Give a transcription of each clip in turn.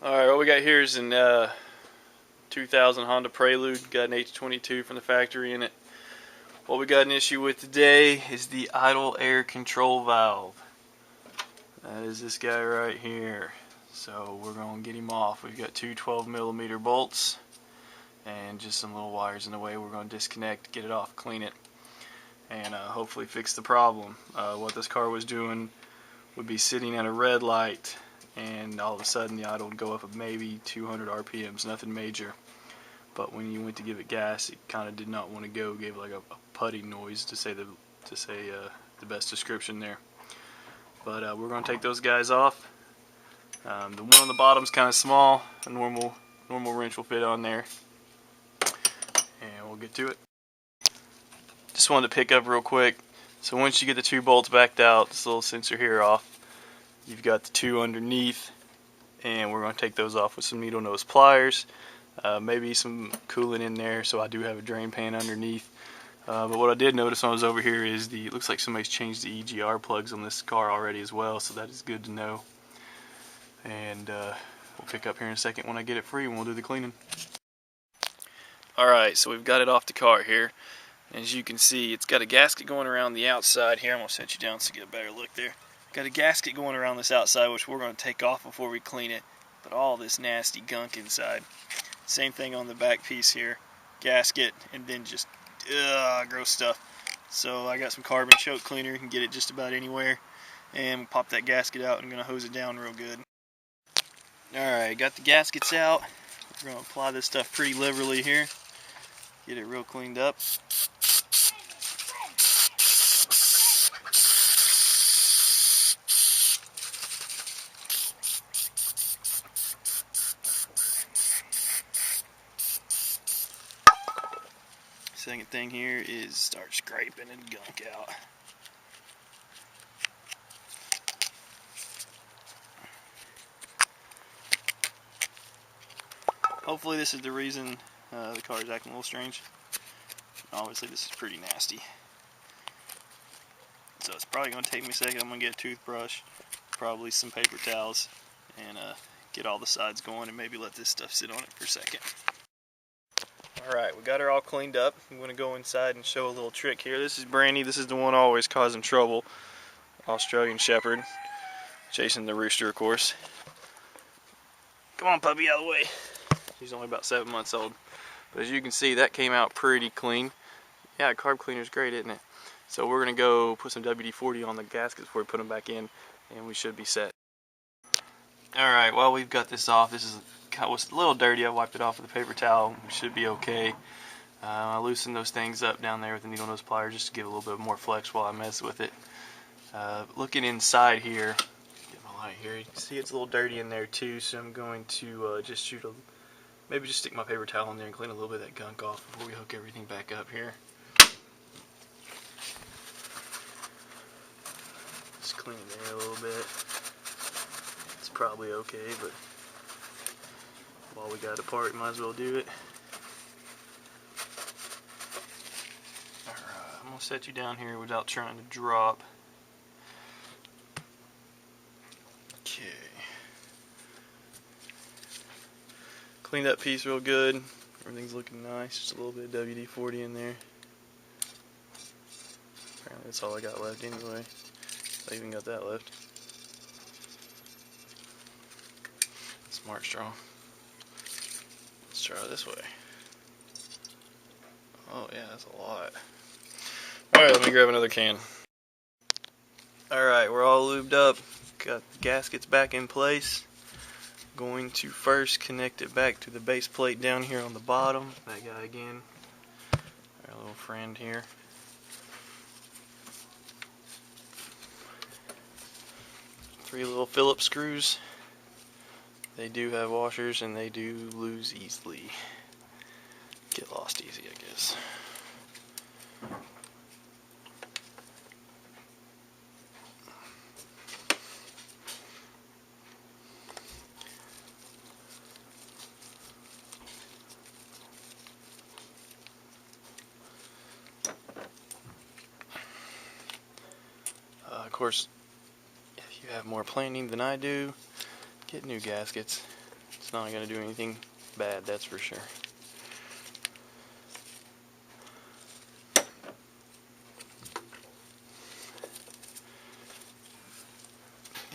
Alright, what we got here is an 2000 Honda Prelude. Got an H22 from the factory in it. What we got an issue with today is the idle air control valve. That is this guy right here. So we're going to get him off. We've got two 12mm bolts and just some little wires in the way. We're going to disconnect, get it off, clean it, and hopefully fix the problem. What this car was doing would be sitting at a red light, and all of a sudden the idle would go up at maybe 200 RPMs, nothing major. But when you went to give it gas, it kind of did not want to go. Gave like a putting noise, to say the best description there. But we're going to take those guys off. The one on the bottom is kind of small. A normal wrench will fit on there, and we'll get to it. Just wanted to pick up real quick. So once you get the two bolts backed out, this little sensor here off, you've got the two underneath, and we're going to take those off with some needle nose pliers. Maybe some coolant in there, so I do have a drain pan underneath. But what I did notice when I was over here is it looks like somebody's changed the EGR plugs on this car already as well, so that is good to know. And we'll pick up here in a second when I get it free and we'll do the cleaning. Alright, so we've got it off the car here. As you can see, it's got a gasket going around the outside here. I'm going to set you down so you get a better look there. Got a gasket going around this outside, which we're going to take off before we clean it. But all this nasty gunk inside. Same thing on the back piece here. Gasket, and then just gross stuff. So I got some carbon choke cleaner. You can get it just about anywhere. And we'll pop that gasket out. I'm going to hose it down real good. Alright, got the gaskets out. We're going to apply this stuff pretty liberally here. Get it real cleaned up. Second thing here is start scraping and gunk out. Hopefully this is the reason the car is acting a little strange. Obviously this is pretty nasty. So it's probably going to take me a second. I'm going to get a toothbrush, probably some paper towels, and get all the sides going and maybe let this stuff sit on it for a second. Alright, we got her all cleaned up. I'm going to go inside and show a little trick here. This is Brandy. This is the one always causing trouble. Australian Shepherd. Chasing the rooster, of course. Come on, puppy, out of the way. She's only about 7 months old. But as you can see, that came out pretty clean. Yeah, carb cleaner's great, isn't it? So we're going to go put some WD-40 on the gaskets before we put them back in, and we should be set. Alright, well, we've got this off. This was a little dirty. I wiped it off with a paper towel. We should be okay. I loosened those things up down there with the needle nose pliers just to give it a little bit more flex while I mess with it. Looking inside here, get my light here, you can see it's a little dirty in there too, so I'm going to maybe just stick my paper towel in there and clean a little bit of that gunk off before we hook everything back up here. Just clean it there a little bit. It's probably okay, but while we got it apart, might as well do it. Alright, I'm going to set you down here without trying to drop. Okay. Cleaned that piece real good. Everything's looking nice. Just a little bit of WD-40 in there. Apparently that's all I got left anyway. I even got that left. Smart straw. Let's try it this way. Oh yeah, that's a lot. Alright, let me grab another can. Alright, we're all lubed up. Got the gaskets back in place. Going to first connect it back to the base plate down here on the bottom. That guy again. Our little friend here. Three little Phillips screws. They do have washers and they do lose easily. Get lost easy, I guess. Of course, if you have more planning than I do, get new gaskets. It's not going to do anything bad, that's for sure.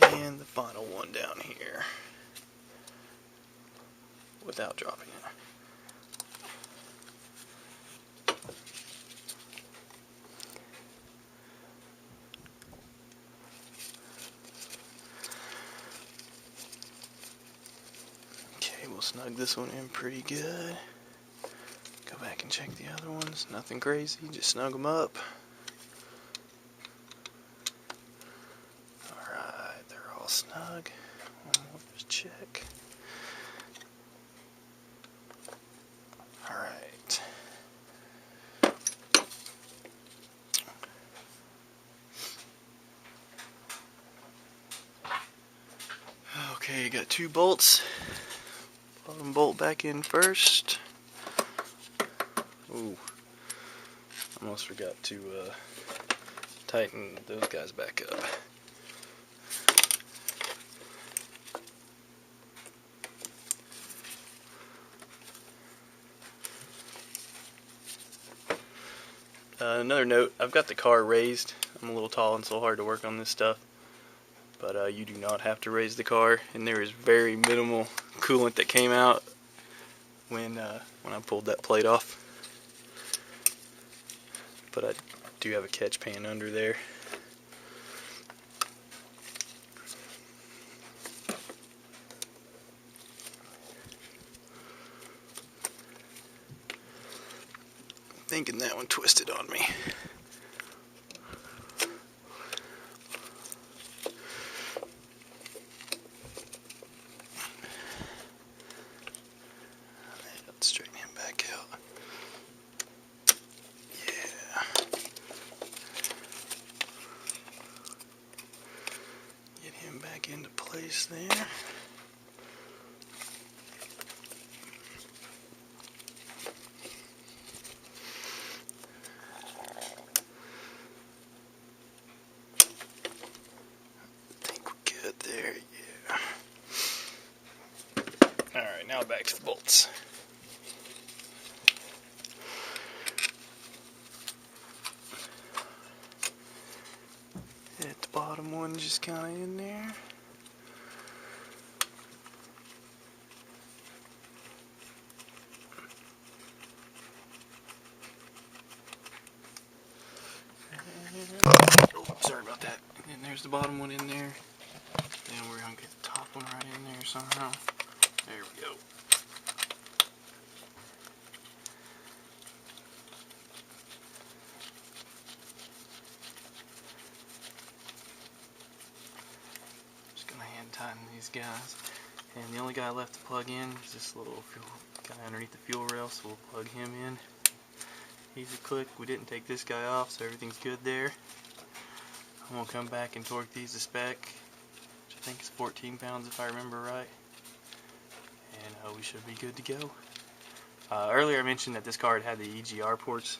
And the final one down here, without dropping it. Okay, we'll snug this one in pretty good. Go back and check the other ones. Nothing crazy, just snug them up. Alright, they're all snug. One more just check. Alright. Okay, you got 2 bolts. Bottom bolt back in first. Ooh, almost forgot to tighten those guys back up. Another note, I've got the car raised. I'm a little tall and so hard to work on this stuff. But you do not have to raise the car, and there is very minimal coolant that came out when I pulled that plate off. But I do have a catch pan under there. I'm thinking that one twisted on me. Straighten him back out. Yeah. Get him back into place there. I think we're good there, yeah. Alright, now back to the bolts. Hit the bottom one just kind of in there. Oh, sorry about that. And there's the bottom one in there. Then we're going to get the top one right in there somehow. There we go. Just going to hand tighten these guys. And the only guy left to plug in is this little fuel guy underneath the fuel rail, so we'll plug him in. Easy click. We didn't take this guy off, so everything's good there. I'm going to come back and torque these to spec, which I think is 14 pounds if I remember right. And we should be good to go. Earlier I mentioned that this car had the EGR ports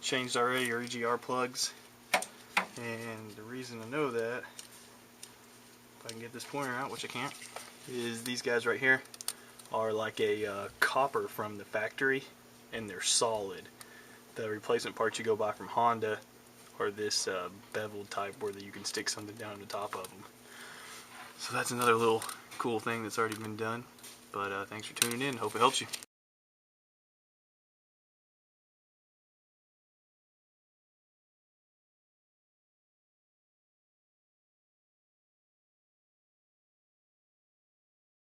changed already, or EGR plugs. And the reason I know that, if I can get this pointer out, which I can't, is these guys right here are like a copper from the factory, and they're solid. The replacement parts you go buy from Honda are this beveled type where you can stick something down on the top of them. So that's another little cool thing that's already been done. But thanks for tuning in. Hope it helps you.